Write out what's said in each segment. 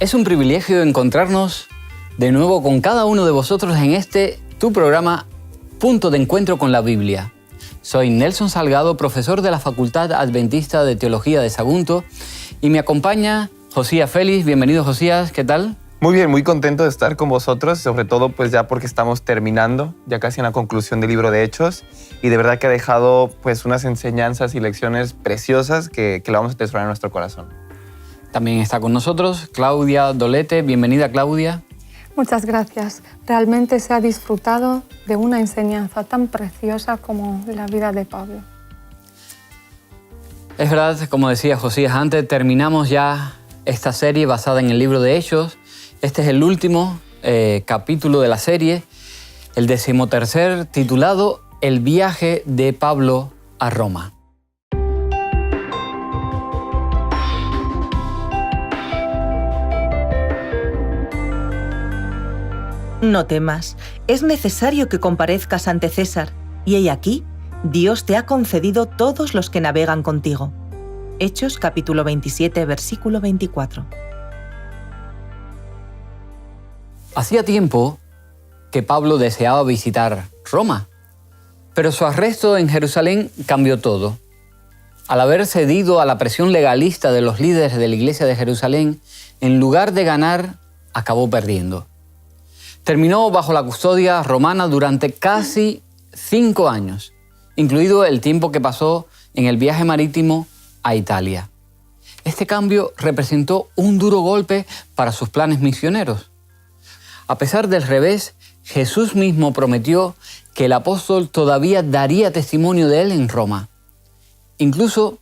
Es un privilegio encontrarnos de nuevo con cada uno de vosotros en tu programa Punto de Encuentro con la Biblia. Soy Nelson Salgado, profesor de la Facultad Adventista de Teología de Sagunto, y me acompaña Josías Félix. Bienvenido, Josías, ¿qué tal? Muy bien, muy contento de estar con vosotros, sobre todo pues ya porque estamos terminando, ya casi en la conclusión del libro de Hechos, y de verdad que ha dejado pues unas enseñanzas y lecciones preciosas que la vamos a atesorar en nuestro corazón. También está con nosotros Claudia Dolete. Bienvenida, Claudia. Muchas gracias. Realmente se ha disfrutado de una enseñanza tan preciosa como la vida de Pablo. Es verdad, como decía Josías antes, terminamos ya esta serie basada en el libro de Hechos. Este es el último capítulo de la serie, el 13º, titulado El viaje de Pablo a Roma. No temas, es necesario que comparezcas ante César, y he aquí, Dios te ha concedido todos los que navegan contigo. Hechos capítulo 27, versículo 24. Hacía tiempo que Pablo deseaba visitar Roma, pero su arresto en Jerusalén cambió todo. Al haber cedido a la presión legalista de los líderes de la iglesia de Jerusalén, en lugar de ganar, acabó perdiendo. Terminó bajo la custodia romana durante casi 5 años, incluido el tiempo que pasó en el viaje marítimo a Italia. Este cambio representó un duro golpe para sus planes misioneros. A pesar del revés, Jesús mismo prometió que el apóstol todavía daría testimonio de él en Roma. Incluso,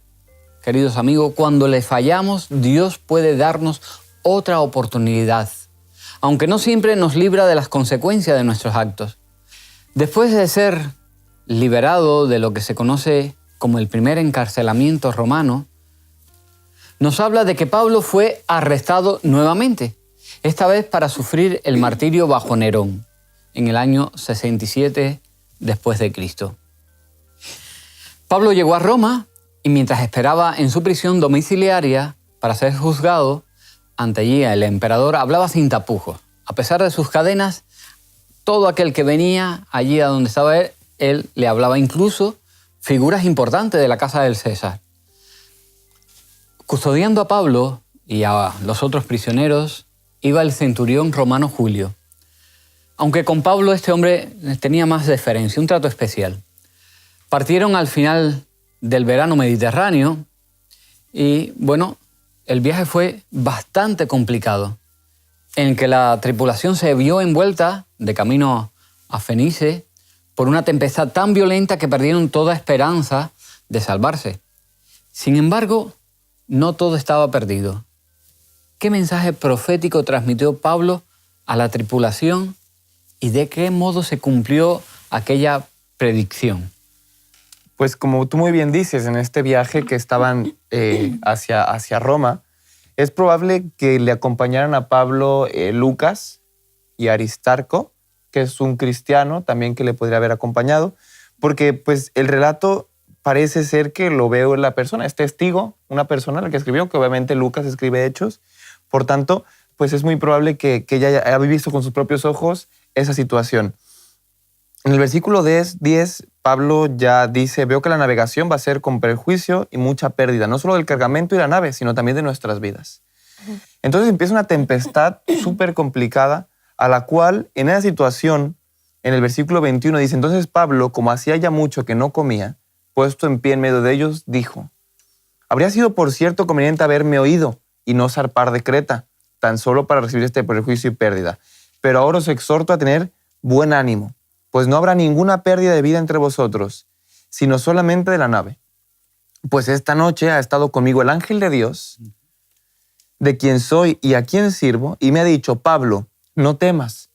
queridos amigos, cuando le fallamos, Dios puede darnos otra oportunidad, aunque no siempre nos libra de las consecuencias de nuestros actos. Después de ser liberado de lo que se conoce como el primer encarcelamiento romano, nos habla de que Pablo fue arrestado nuevamente, esta vez para sufrir el martirio bajo Nerón, en el año 67 después de Cristo. Pablo llegó a Roma y mientras esperaba en su prisión domiciliaria para ser juzgado, ante allí el emperador hablaba sin tapujos. A pesar de sus cadenas, todo aquel que venía allí a donde estaba él le hablaba, incluso figuras importantes de la casa del César. Custodiando a Pablo y a los otros prisioneros iba el centurión romano Julio. Aunque con Pablo este hombre tenía más deferencia, un trato especial. Partieron al final del verano mediterráneo y, bueno, el viaje fue bastante complicado, en que la tripulación se vio envuelta de camino a Fenice por una tempestad tan violenta que perdieron toda esperanza de salvarse. Sin embargo, no todo estaba perdido. ¿Qué mensaje profético transmitió Pablo a la tripulación y de qué modo se cumplió aquella predicción? Pues como tú muy bien dices, en este viaje que estaban hacia Roma, es probable que le acompañaran a Pablo Lucas y Aristarco, que es un cristiano también que le podría haber acompañado, porque pues el relato parece ser que lo veo en la persona, es testigo, una persona la que escribió, que obviamente Lucas escribe Hechos. Por tanto, pues es muy probable que ella haya visto con sus propios ojos esa situación. En el versículo 10, Pablo ya dice, veo que la navegación va a ser con perjuicio y mucha pérdida, no solo del cargamento y la nave, sino también de nuestras vidas. Entonces empieza una tempestad súper complicada, a la cual en esa situación, en el versículo 21 dice, entonces Pablo, como hacía ya mucho que no comía, puesto en pie en medio de ellos, dijo, habría sido por cierto conveniente haberme oído y no zarpar de Creta, tan solo para recibir este perjuicio y pérdida. Pero ahora os exhorto a tener buen ánimo, pues no habrá ninguna pérdida de vida entre vosotros, sino solamente de la nave. Pues esta noche ha estado conmigo el ángel de Dios, de quien soy y a quien sirvo, y me ha dicho, Pablo, no temas,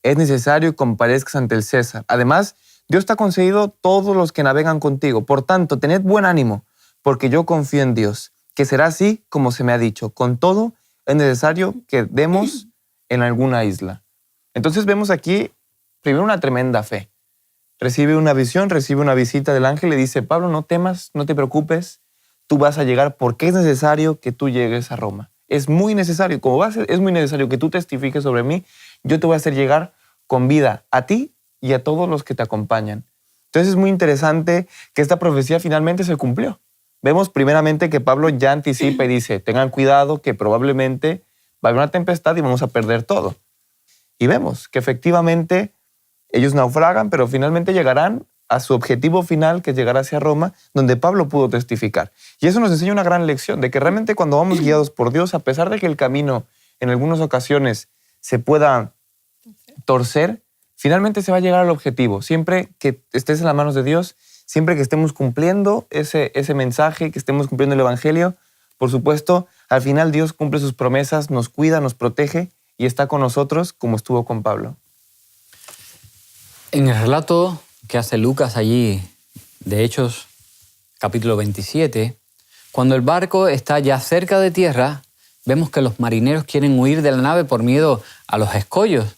es necesario que comparezcas ante el César. Además, Dios te ha concedido todos los que navegan contigo. Por tanto, tened buen ánimo, porque yo confío en Dios, que será así como se me ha dicho. Con todo, es necesario que demos en alguna isla. Entonces vemos aquí, primero, una tremenda fe. Recibe una visión, recibe una visita del ángel, le dice, Pablo, no temas, no te preocupes, tú vas a llegar porque es necesario que tú llegues a Roma. es muy necesario. Como es muy necesario que tú testifiques sobre mí, yo te voy a hacer llegar con vida a ti y a todos los que te acompañan. Entonces es muy interesante que esta profecía finalmente se cumplió. Vemos primeramente que Pablo ya anticipa y dice, tengan cuidado que probablemente va a haber una tempestad y vamos a perder todo. Y vemos que efectivamente ellos naufragan, pero finalmente llegarán a su objetivo final, que es llegar hacia Roma, donde Pablo pudo testificar. Y eso nos enseña una gran lección, de que realmente cuando vamos guiados por Dios, a pesar de que el camino en algunas ocasiones se pueda torcer, finalmente se va a llegar al objetivo. Siempre que estés en las manos de Dios, siempre que estemos cumpliendo ese mensaje, que estemos cumpliendo el Evangelio, por supuesto, al final Dios cumple sus promesas, nos cuida, nos protege y está con nosotros como estuvo con Pablo. En el relato que hace Lucas allí, de Hechos, capítulo 27, cuando el barco está ya cerca de tierra, vemos que los marineros quieren huir de la nave por miedo a los escollos.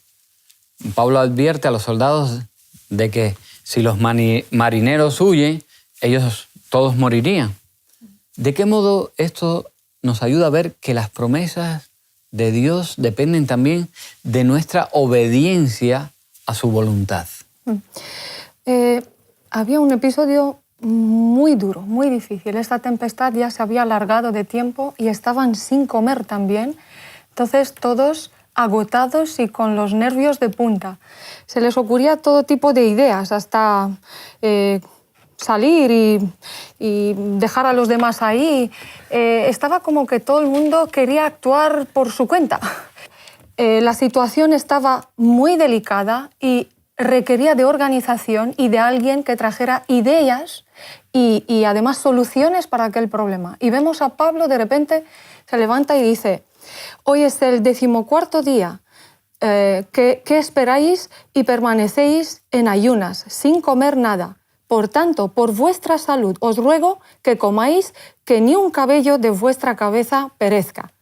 Pablo advierte a los soldados de que si los marineros huyen, ellos todos morirían. ¿De qué modo esto nos ayuda a ver que las promesas de Dios dependen también de nuestra obediencia a su voluntad? Había un episodio muy duro, muy difícil. Esta tempestad ya se había alargado de tiempo y estaban sin comer también. Entonces todos agotados y con los nervios de punta. Se les ocurría todo tipo de ideas, hasta salir y dejar a los demás ahí. Estaba como que todo el mundo quería actuar por su cuenta. La situación estaba muy delicada y requería de organización y de alguien que trajera ideas y además soluciones para aquel problema. Y vemos a Pablo, de repente se levanta y dice: hoy es el 14º día, ¿qué esperáis y permanecéis en ayunas, sin comer nada? Por tanto, por vuestra salud os ruego que comáis, que ni un cabello de vuestra cabeza perezca.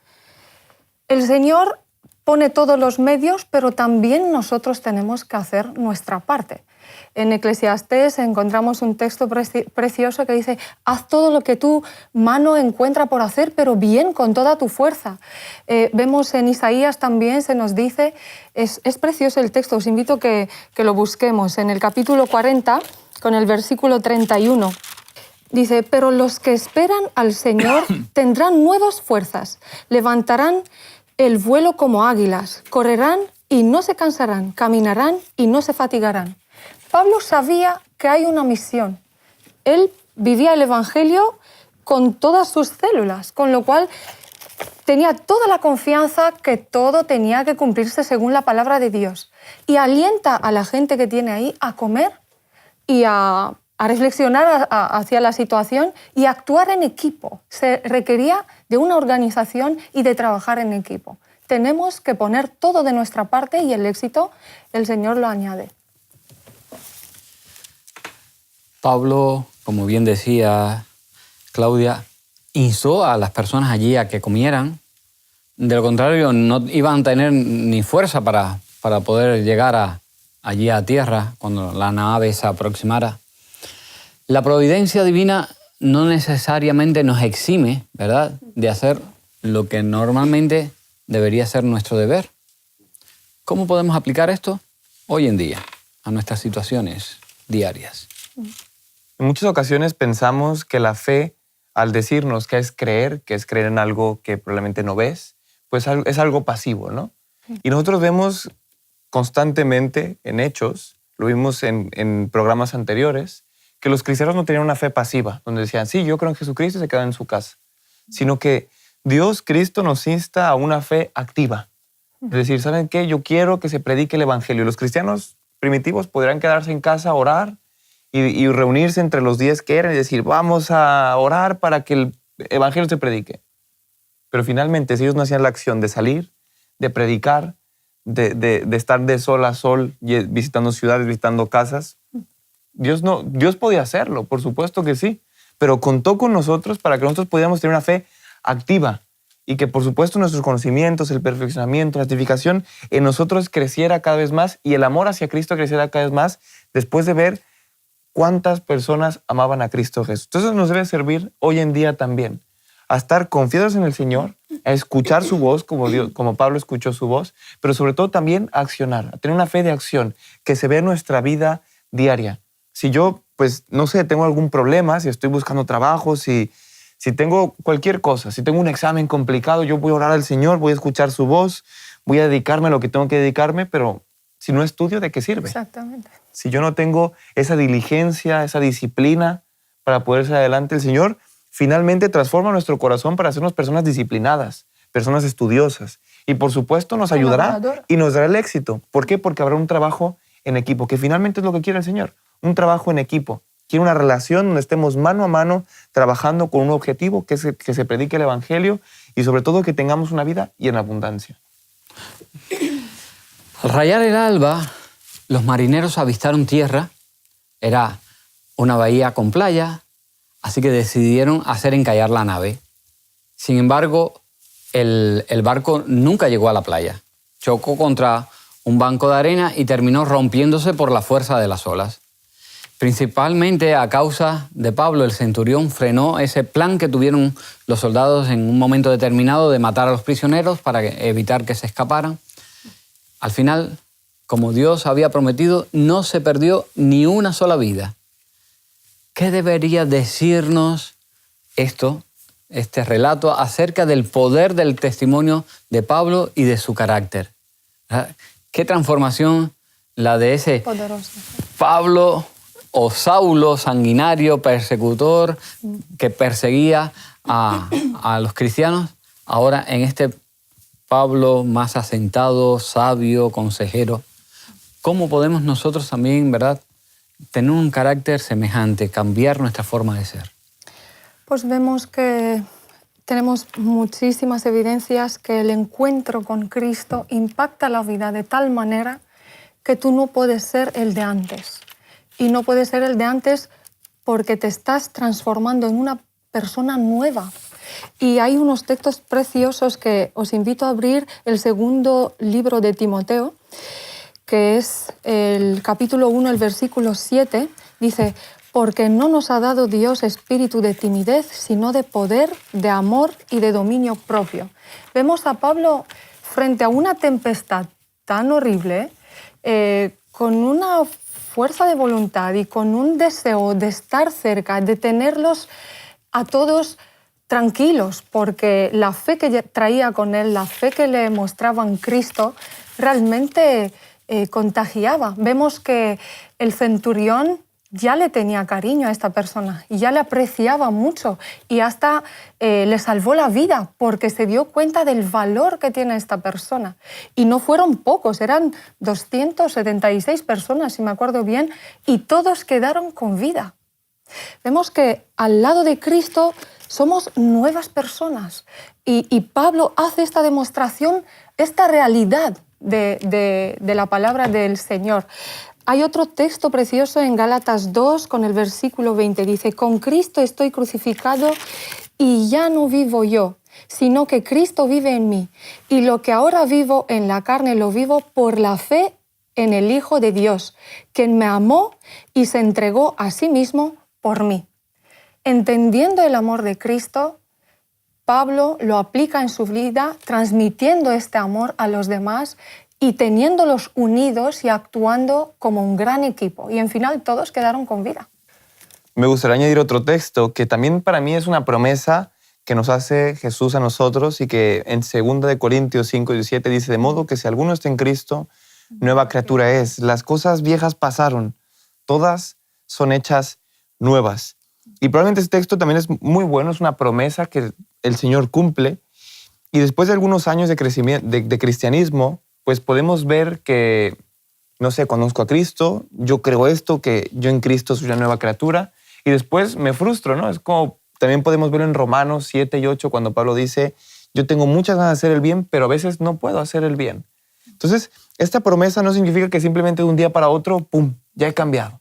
El Señor pone todos los medios, pero también nosotros tenemos que hacer nuestra parte. En Eclesiastés encontramos un texto precioso que dice: haz todo lo que tu mano encuentra por hacer, pero bien, con toda tu fuerza. Vemos en Isaías también, se nos dice, es precioso el texto, os invito que lo busquemos, en el capítulo 40, con el versículo 31. Dice: pero los que esperan al Señor tendrán nuevas fuerzas, levantarán el vuelo como águilas, correrán y no se cansarán, caminarán y no se fatigarán. Pablo sabía que hay una misión. Él vivía el Evangelio con todas sus células, con lo cual tenía toda la confianza que todo tenía que cumplirse según la palabra de Dios. Y alienta a la gente que tiene ahí a comer y a reflexionar hacia la situación y a actuar en equipo. Se requería de una organización y de trabajar en equipo. Tenemos que poner todo de nuestra parte y el éxito el Señor lo añade. Pablo, como bien decía Claudia, instó a las personas allí a que comieran. De lo contrario, no iban a tener ni fuerza para poder llegar allí a tierra cuando la nave se aproximara. La providencia divina no necesariamente nos exime, ¿verdad?, de hacer lo que normalmente debería ser nuestro deber. ¿Cómo podemos aplicar esto hoy en día a nuestras situaciones diarias? En muchas ocasiones pensamos que la fe, al decirnos que es creer en algo que probablemente no ves, pues es algo pasivo, ¿no? Y nosotros vemos constantemente en Hechos, lo vimos en programas anteriores, que los cristianos no tenían una fe pasiva, donde decían: sí, yo creo en Jesucristo, y se quedan en su casa. Sino que Dios, Cristo, nos insta a una fe activa. Es decir, ¿saben qué? Yo quiero que se predique el Evangelio. Los cristianos primitivos podrían quedarse en casa a orar y reunirse entre los 10 que eran y decir: vamos a orar para que el Evangelio se predique. Pero finalmente, si ellos no hacían la acción de salir, de predicar, de estar de sol a sol, visitando ciudades, visitando casas, Dios podía hacerlo, por supuesto que sí, pero contó con nosotros para que nosotros pudiéramos tener una fe activa y que, por supuesto, nuestros conocimientos, el perfeccionamiento, la santificación en nosotros creciera cada vez más y el amor hacia Cristo creciera cada vez más después de ver cuántas personas amaban a Cristo Jesús. Entonces nos debe servir hoy en día también. a estar confiados en el Señor, a escuchar su voz, como Pablo escuchó su voz, pero sobre todo también a accionar, a tener una fe de acción que se ve en nuestra vida diaria. Si yo, pues, no sé, tengo algún problema, si estoy buscando trabajo, si tengo cualquier cosa, si tengo un examen complicado, yo voy a orar al Señor, voy a escuchar su voz, voy a dedicarme a lo que tengo que dedicarme, pero si no estudio, ¿de qué sirve? Exactamente. Si yo no tengo esa diligencia, esa disciplina para poder ser adelante, el Señor finalmente transforma nuestro corazón para hacernos personas disciplinadas, personas estudiosas. Y por supuesto nos ayudará y nos dará el éxito. ¿Por qué? Porque habrá un trabajo en equipo, que finalmente es lo que quiere el Señor. Un trabajo en equipo. Quiere una relación donde estemos mano a mano trabajando con un objetivo, que se predique el Evangelio y sobre todo que tengamos una vida y en abundancia. Al rayar el alba, los marineros avistaron tierra. Era una bahía con playa, así que decidieron hacer encallar la nave. Sin embargo, el barco nunca llegó a la playa. Chocó contra un banco de arena y terminó rompiéndose por la fuerza de las olas. Principalmente a causa de Pablo, el centurión frenó ese plan que tuvieron los soldados en un momento determinado de matar a los prisioneros para evitar que se escaparan. Al final, como Dios había prometido, no se perdió ni una sola vida. ¿Qué debería decirnos este relato acerca del poder del testimonio de Pablo y de su carácter? ¿Qué transformación la de ese Poderoso. Pablo o Saulo sanguinario, persecutor, que perseguía a los cristianos, ahora en este Pablo más asentado, sabio, consejero? ¿Cómo podemos nosotros también, verdad, tener un carácter semejante, cambiar nuestra forma de ser? Pues vemos que tenemos muchísimas evidencias que el encuentro con Cristo impacta la vida de tal manera que tú no puedes ser el de antes. Y no puedes ser el de antes porque te estás transformando en una persona nueva. Y hay unos textos preciosos que os invito a abrir, el segundo libro de Timoteo, que es el capítulo 1, el versículo 7, dice: porque no nos ha dado Dios espíritu de timidez, sino de poder, de amor y de dominio propio. Vemos a Pablo frente a una tempestad tan horrible, con una fuerza de voluntad y con un deseo de estar cerca, de tenerlos a todos tranquilos, porque la fe que traía con él, la fe que le mostraba en Cristo, realmente contagiaba. Vemos que el centurión ya le tenía cariño a esta persona y ya le apreciaba mucho y hasta le salvó la vida porque se dio cuenta del valor que tiene esta persona. Y no fueron pocos, eran 276 personas, si me acuerdo bien, y todos quedaron con vida. Vemos que al lado de Cristo somos nuevas personas y Pablo hace esta demostración, esta realidad de la palabra del Señor. Hay otro texto precioso en Gálatas 2 con el versículo 20. Dice: con Cristo estoy crucificado y ya no vivo yo, sino que Cristo vive en mí. Y lo que ahora vivo en la carne lo vivo por la fe en el Hijo de Dios, quien me amó y se entregó a sí mismo por mí. Entendiendo el amor de Cristo, Pablo lo aplica en su vida, transmitiendo este amor a los demás y teniéndolos unidos y actuando como un gran equipo. Y en final todos quedaron con vida. Me gustaría añadir otro texto que también para mí es una promesa que nos hace Jesús a nosotros y que en 2 Corintios 5:17 dice: de modo que si alguno está en Cristo, nueva criatura es. Las cosas viejas pasaron, todas son hechas nuevas. Y probablemente este texto también es muy bueno, es una promesa que el Señor cumple. Y después de algunos años de crecimiento, de cristianismo, pues podemos ver que, no sé, conozco a Cristo, yo creo esto, que yo en Cristo soy una nueva criatura, y después me frustro, ¿no? Es como también podemos ver en Romanos 7 y 8, cuando Pablo dice: yo tengo muchas ganas de hacer el bien, pero a veces no puedo hacer el bien. Entonces, esta promesa no significa que simplemente de un día para otro, ¡pum!, ya he cambiado.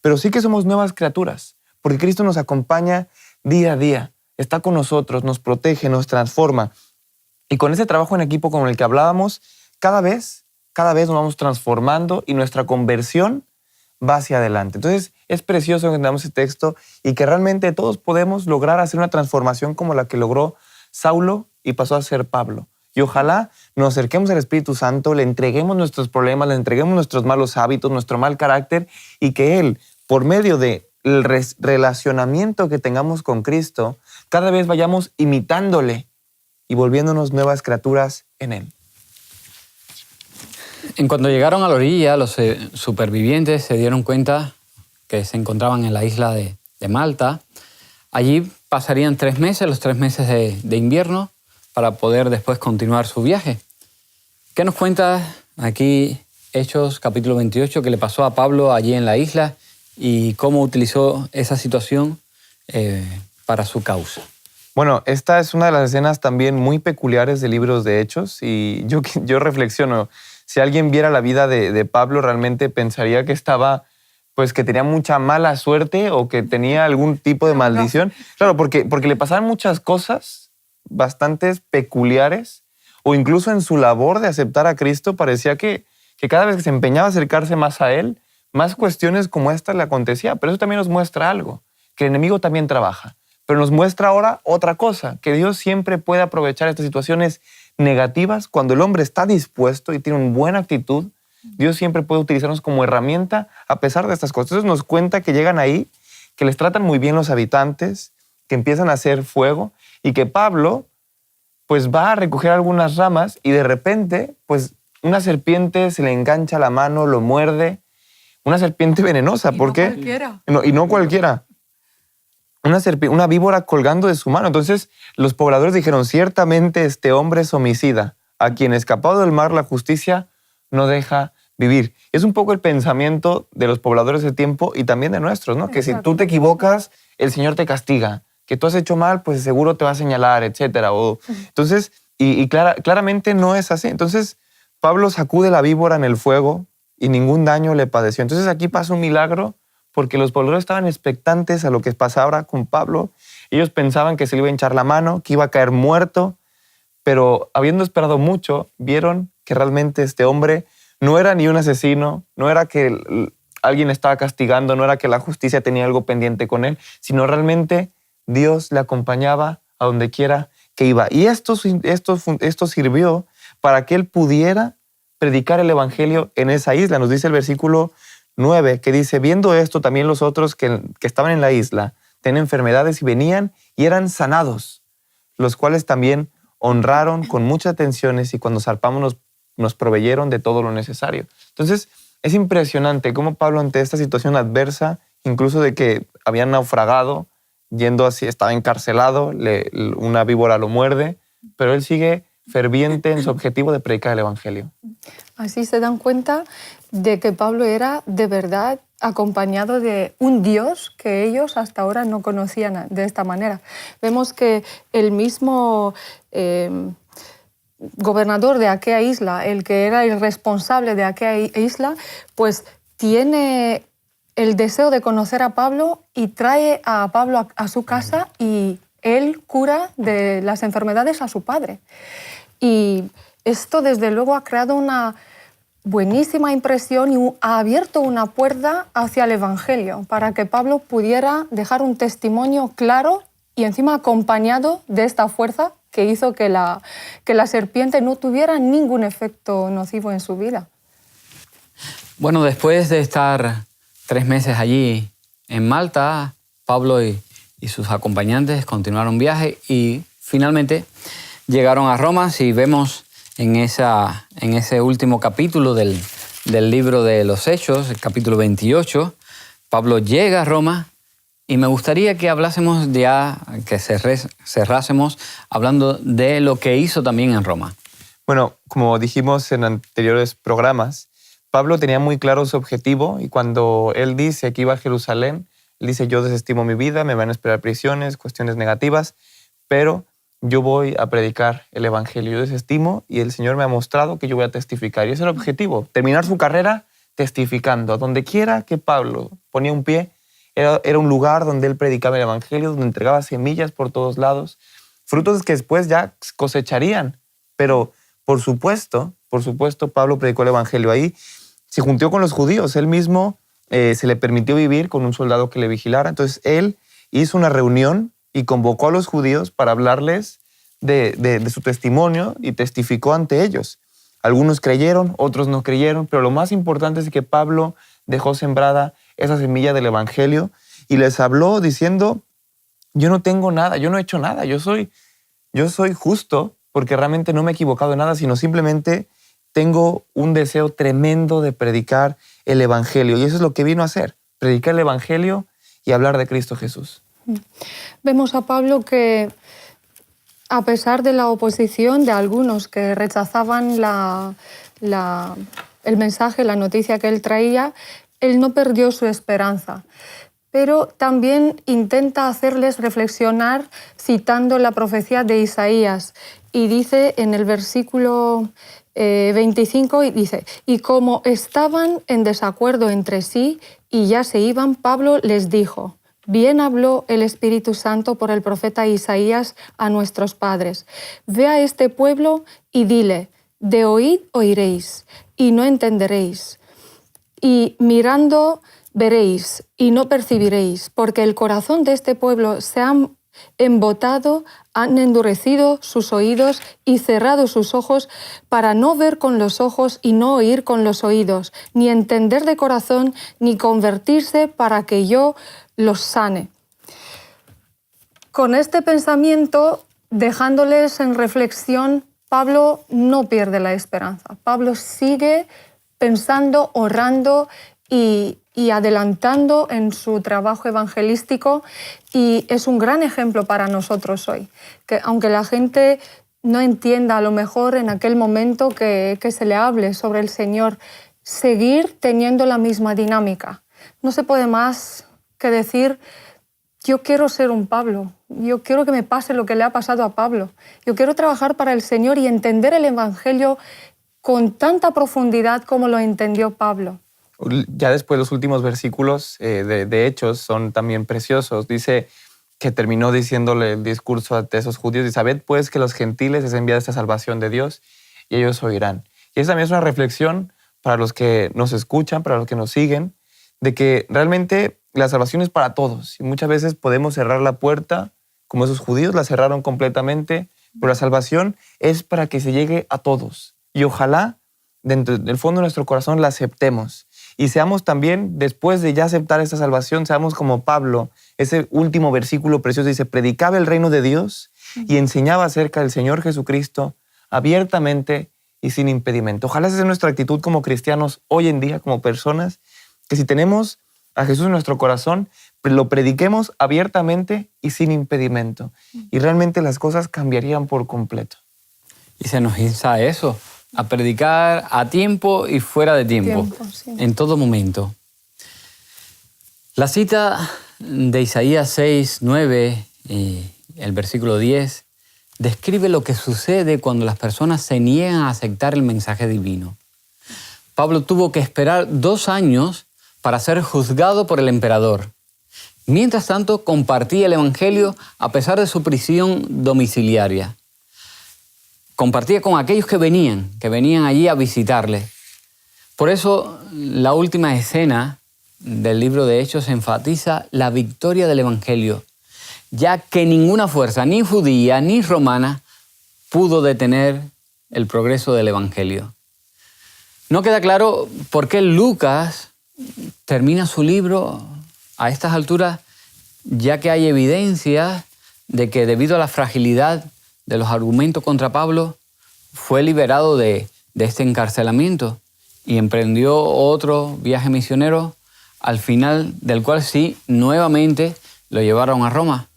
Pero sí que somos nuevas criaturas, porque Cristo nos acompaña día a día, está con nosotros, nos protege, nos transforma. Y con ese trabajo en equipo con el que hablábamos, cada vez nos vamos transformando y nuestra conversión va hacia adelante. Entonces, es precioso que entendamos este texto y que realmente todos podemos lograr hacer una transformación como la que logró Saulo y pasó a ser Pablo. Y ojalá nos acerquemos al Espíritu Santo, le entreguemos nuestros problemas, le entreguemos nuestros malos hábitos, nuestro mal carácter y que Él, por medio del relacionamiento que tengamos con Cristo, cada vez vayamos imitándole y volviéndonos nuevas criaturas en Él. En cuanto llegaron a la orilla, los supervivientes se dieron cuenta que se encontraban en la isla de Malta. Allí pasarían 3 meses, los 3 meses de invierno, para poder después continuar su viaje. ¿Qué nos cuenta aquí Hechos capítulo 28 que le pasó a Pablo allí en la isla y cómo utilizó esa situación para su causa? Bueno, esta es una de las escenas también muy peculiares de libros de Hechos y yo reflexiono, si alguien viera la vida de Pablo realmente pensaría que estaba, pues que tenía mucha mala suerte o que tenía algún tipo de maldición. Claro, porque le pasaban muchas cosas bastante peculiares o incluso en su labor de aceptar a Cristo parecía que cada vez que se empeñaba a acercarse más a Él, más cuestiones como esta le acontecía. Pero eso también nos muestra algo, que el enemigo también trabaja. Pero nos muestra ahora otra cosa, que Dios siempre puede aprovechar estas situaciones negativas cuando el hombre está dispuesto y tiene una buena actitud. Dios siempre puede utilizarnos como herramienta a pesar de estas cosas. Entonces nos cuenta que llegan ahí, que les tratan muy bien los habitantes, que empiezan a hacer fuego y que Pablo pues va a recoger algunas ramas y de repente pues una serpiente se le engancha la mano, lo muerde. Una serpiente venenosa, ¿por qué? Y no cualquiera. Una víbora colgando de su mano. Entonces los pobladores dijeron, ciertamente este hombre es homicida, a quien escapado del mar la justicia no deja vivir. Es un poco el pensamiento de los pobladores de tiempo y también de nuestros, ¿no? Que si tú te equivocas, el Señor te castiga. Que tú has hecho mal, pues seguro te va a señalar, etc. Entonces, claramente no es así. Entonces, Pablo sacude la víbora en el fuego y ningún daño le padeció. Entonces aquí pasa un milagro porque los pobladores estaban expectantes a lo que pasaba ahora con Pablo. Ellos pensaban que se le iba a hinchar la mano, que iba a caer muerto, pero habiendo esperado mucho, vieron que realmente este hombre no era ni un asesino, no era que alguien estaba castigando, no era que la justicia tenía algo pendiente con él, sino realmente Dios le acompañaba a donde quiera que iba. Y esto sirvió para que él pudiera predicar el evangelio en esa isla. Nos dice el versículo 9, que dice, viendo esto también los otros que estaban en la isla tenían enfermedades y venían y eran sanados, los cuales también honraron con muchas atenciones y cuando zarpamos nos proveyeron de todo lo necesario. Entonces, es impresionante cómo Pablo ante esta situación adversa, incluso de que habían naufragado, yendo así, estaba encarcelado, una víbora lo muerde, pero él sigue ferviente en su objetivo de predicar el evangelio. Así se dan cuenta de que Pablo era de verdad acompañado de un Dios que ellos hasta ahora no conocían de esta manera. Vemos que el mismo gobernador de aquella isla, el que era el responsable de aquella isla, pues tiene el deseo de conocer a Pablo y trae a Pablo a su casa y él cura de las enfermedades a su padre. Y esto desde luego ha creado una buenísima impresión y ha abierto una puerta hacia el Evangelio para que Pablo pudiera dejar un testimonio claro y encima acompañado de esta fuerza que hizo que la serpiente no tuviera ningún efecto nocivo en su vida. Bueno, después de estar 3 meses allí en Malta, Pablo y sus acompañantes continuaron viaje y finalmente llegaron a Roma. Si vemos en ese último capítulo del libro de los Hechos, el capítulo 28, Pablo llega a Roma y me gustaría que hablásemos que cerrásemos hablando de lo que hizo también en Roma. Bueno, como dijimos en anteriores programas, Pablo tenía muy claro su objetivo y cuando él dice que iba a Jerusalén, él dice, yo desestimo mi vida, me van a esperar prisiones, cuestiones negativas, pero yo voy a predicar el evangelio, yo desestimo y el Señor me ha mostrado que yo voy a testificar. Y ese era el objetivo, terminar su carrera testificando. A donde quiera que Pablo ponía un pie, era un lugar donde él predicaba el evangelio, donde entregaba semillas por todos lados, frutos que después ya cosecharían. Pero por supuesto, Pablo predicó el evangelio ahí. Se juntó con los judíos, él mismo se le permitió vivir con un soldado que le vigilara. Entonces él hizo una reunión y convocó a los judíos para hablarles de su testimonio y testificó ante ellos. Algunos creyeron, otros no creyeron, pero lo más importante es que Pablo dejó sembrada esa semilla del evangelio y les habló diciendo: yo no tengo nada, yo no he hecho nada, yo soy justo porque realmente no me he equivocado en nada, sino simplemente tengo un deseo tremendo de predicar el evangelio. Y eso es lo que vino a hacer, predicar el evangelio y hablar de Cristo Jesús. Vemos a Pablo que, a pesar de la oposición de algunos que rechazaban el mensaje, la noticia que él traía, él no perdió su esperanza. Pero también intenta hacerles reflexionar citando la profecía de Isaías. Y dice en el versículo 25, dice: y como estaban en desacuerdo entre sí y ya se iban, Pablo les dijo: bien habló el Espíritu Santo por el profeta Isaías a nuestros padres. Ve a este pueblo y dile: de oíd oiréis y no entenderéis, y mirando veréis y no percibiréis, porque el corazón de este pueblo se ha embotado, han endurecido sus oídos y cerrado sus ojos para no ver con los ojos y no oír con los oídos, ni entender de corazón, ni convertirse para que yo los sane. Con este pensamiento, dejándoles en reflexión, Pablo no pierde la esperanza. Pablo sigue pensando, orando y adelantando en su trabajo evangelístico, y es un gran ejemplo para nosotros hoy, que aunque la gente no entienda a lo mejor en aquel momento que se le hable sobre el Señor, seguir teniendo la misma dinámica. No se puede más que decir: yo quiero ser un Pablo, yo quiero que me pase lo que le ha pasado a Pablo, yo quiero trabajar para el Señor y entender el Evangelio con tanta profundidad como lo entendió Pablo. Ya después los últimos versículos de Hechos son también preciosos. Dice que terminó diciéndole el discurso a esos judíos: y sabed pues que los gentiles es enviada esta salvación de Dios y ellos oirán. Y esa también es una reflexión para los que nos escuchan, para los que nos siguen, de que realmente la salvación es para todos. Y muchas veces podemos cerrar la puerta, como esos judíos la cerraron completamente, pero la salvación es para que se llegue a todos. Y ojalá dentro del fondo de nuestro corazón la aceptemos. Y seamos también, después de ya aceptar esta salvación, seamos como Pablo. Ese último versículo precioso dice: predicaba el reino de Dios y enseñaba acerca del Señor Jesucristo abiertamente y sin impedimento. Ojalá esa sea nuestra actitud como cristianos hoy en día, como personas, que si tenemos a Jesús en nuestro corazón, lo prediquemos abiertamente y sin impedimento. Y realmente las cosas cambiarían por completo. Y se nos insta a eso, a predicar a tiempo y fuera de tiempo, Sí. en todo momento. La cita de Isaías 6, 9 y el versículo 10 describe lo que sucede cuando las personas se niegan a aceptar el mensaje divino. Pablo tuvo que esperar 2 años para ser juzgado por el emperador. Mientras tanto, compartía el evangelio a pesar de su prisión domiciliaria. Compartía con aquellos que venían allí a visitarle. Por eso, la última escena del libro de Hechos enfatiza la victoria del evangelio, ya que ninguna fuerza, ni judía ni romana, pudo detener el progreso del evangelio. No queda claro por qué Lucas termina su libro a estas alturas, ya que hay evidencia de que debido a la fragilidad de los argumentos contra Pablo, fue liberado de este encarcelamiento y emprendió otro viaje misionero, al final del cual sí, nuevamente lo llevaron a Roma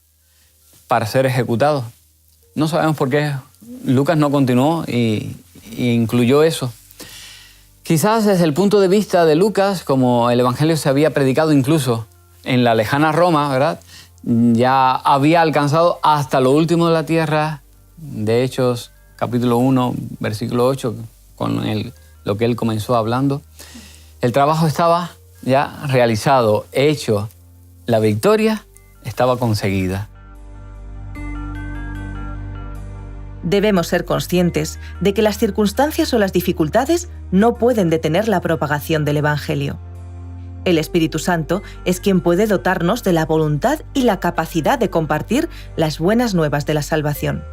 para ser ejecutado. No sabemos por qué Lucas no continuó y incluyó eso. Quizás desde el punto de vista de Lucas, como el evangelio se había predicado incluso en la lejana Roma, ¿verdad?, ya había alcanzado hasta lo último de la tierra. De Hechos, capítulo 1, versículo 8, con lo que él comenzó hablando. El trabajo estaba ya realizado, hecho. La victoria estaba conseguida. Debemos ser conscientes de que las circunstancias o las dificultades no pueden detener la propagación del Evangelio. El Espíritu Santo es quien puede dotarnos de la voluntad y la capacidad de compartir las buenas nuevas de la salvación.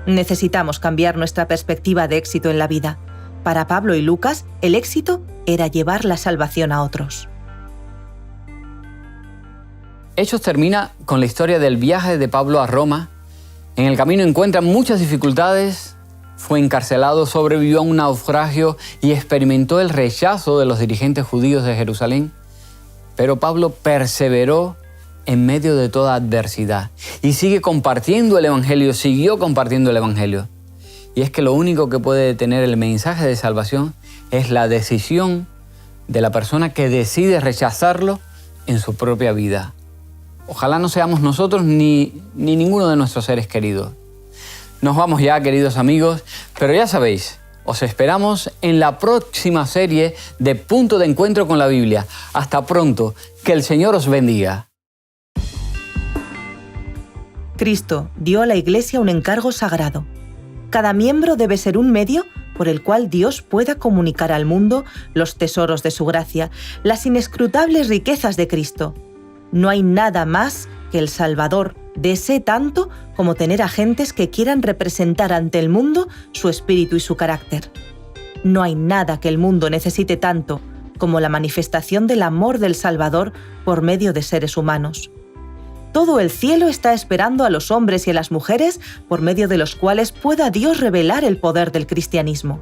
Necesitamos cambiar nuestra perspectiva de éxito en la vida. Para Pablo y Lucas, el éxito era llevar la salvación a otros. Hechos termina con la historia del viaje de Pablo a Roma. En el camino encuentra muchas dificultades, fue encarcelado, sobrevivió a un naufragio y experimentó el rechazo de los dirigentes judíos de Jerusalén. Pero Pablo perseveró en medio de toda adversidad y sigue compartiendo el Evangelio, siguió compartiendo el Evangelio. Y es que lo único que puede detener el mensaje de salvación es la decisión de la persona que decide rechazarlo en su propia vida. Ojalá no seamos nosotros ni ninguno de nuestros seres queridos. Nos vamos ya, queridos amigos, pero ya sabéis, os esperamos en la próxima serie de Punto de Encuentro con la Biblia. Hasta pronto, que el Señor os bendiga. Cristo dio a la Iglesia un encargo sagrado. Cada miembro debe ser un medio por el cual Dios pueda comunicar al mundo los tesoros de su gracia, las inescrutables riquezas de Cristo. No hay nada más que el Salvador desee tanto como tener agentes que quieran representar ante el mundo su espíritu y su carácter. No hay nada que el mundo necesite tanto como la manifestación del amor del Salvador por medio de seres humanos. Todo el cielo está esperando a los hombres y a las mujeres por medio de los cuales pueda Dios revelar el poder del cristianismo.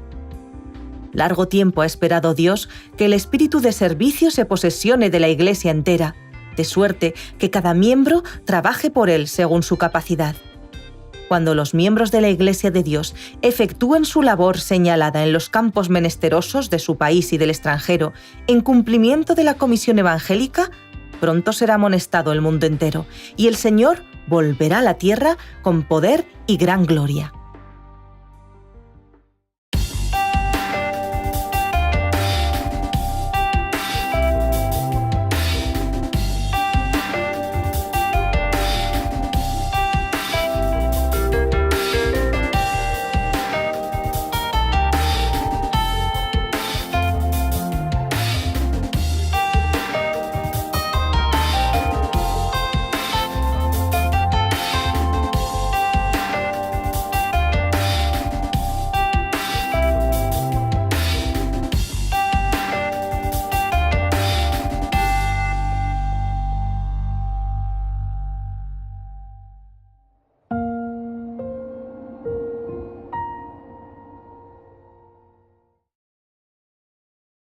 Largo tiempo ha esperado Dios que el espíritu de servicio se posesione de la Iglesia entera, de suerte que cada miembro trabaje por él según su capacidad. Cuando los miembros de la Iglesia de Dios efectúen su labor señalada en los campos menesterosos de su país y del extranjero, en cumplimiento de la comisión evangélica, pronto será amonestado el mundo entero, y el Señor volverá a la tierra con poder y gran gloria.